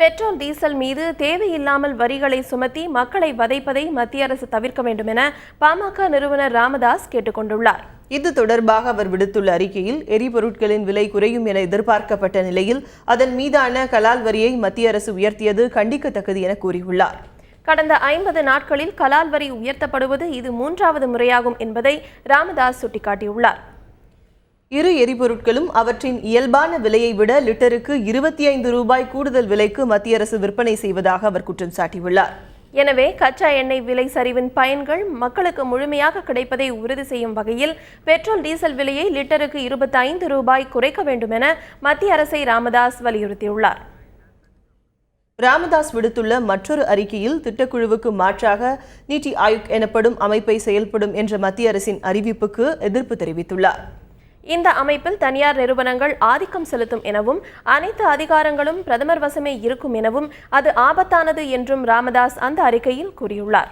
Petrol diesel மீது தேவையில்லாமல் வரிகளை சுமத்தி மக்களை வதைப்பதை மத்திய அரசு தவிர்க்க வேண்டும் என பாமக நிறுவனர் ராமதாஸ் கேட்டுக்கொண்டுள்ளார். இது தொடர்பாக அவர் விடுத்துள்ள அறிக்கையில், எரிபொருட்களின் விலை குறையும் என எதிர்பார்க்கப்பட்ட நிலையில் அதன் மீதான கலால் வரியை மத்திய அரசு உயர்த்தியது கண்டிக்கத்தக்கது என கூறியுள்ளார். கடந்த 50 நாட்களில் கலால் வரி உயர்த்தப்படுவது இது 3வது முறையாகும் என்பதை ராமதாஸ் சுட்டிக்காட்டியுள்ளார். இரு எரிபொருட்களும் அவற்றின் இயல்பான விலையை விட லிட்டருக்கு 25 ரூபாய் கூடுதல் விலைக்கு மத்திய அரசு விற்பனை செய்வதாக அவர் குற்றம் சாட்டியுள்ளார். எனவே கச்சா எண்ணெய் விலை சரிவின் பயன்கள் மக்களுக்கு முழுமையாக கிடைப்பதை உறுதி செய்யும் வகையில் பெட்ரோல் டீசல் விலையை லிட்டருக்கு 25 ரூபாய் குறைக்க வேண்டும் என மத்திய அரசை ராமதாஸ் வலியுறுத்தியுள்ளார். ராமதாஸ் விடுத்துள்ள மற்றொரு அறிக்கையில், திட்டக்குழுவுக்கு மாற்றாக நீத்தி ஆயோக் எனப்படும் அமைப்பை செயல்படும் என்ற மத்திய அரசின் அறிவிப்புக்கு எதிர்ப்பு தெரிவித்துள்ளார். இந்த அமைப்பில் தனியார் நிறுவனங்கள் ஆதிக்கம் செலுத்தும் எனவும் அனைத்து அதிகாரங்களும் பிரதமர் வசமே இருக்கும் எனவும் அது ஆபத்தானது என்றும் ராமதாஸ் அந்த அறிக்கையில் கூறியுள்ளார்.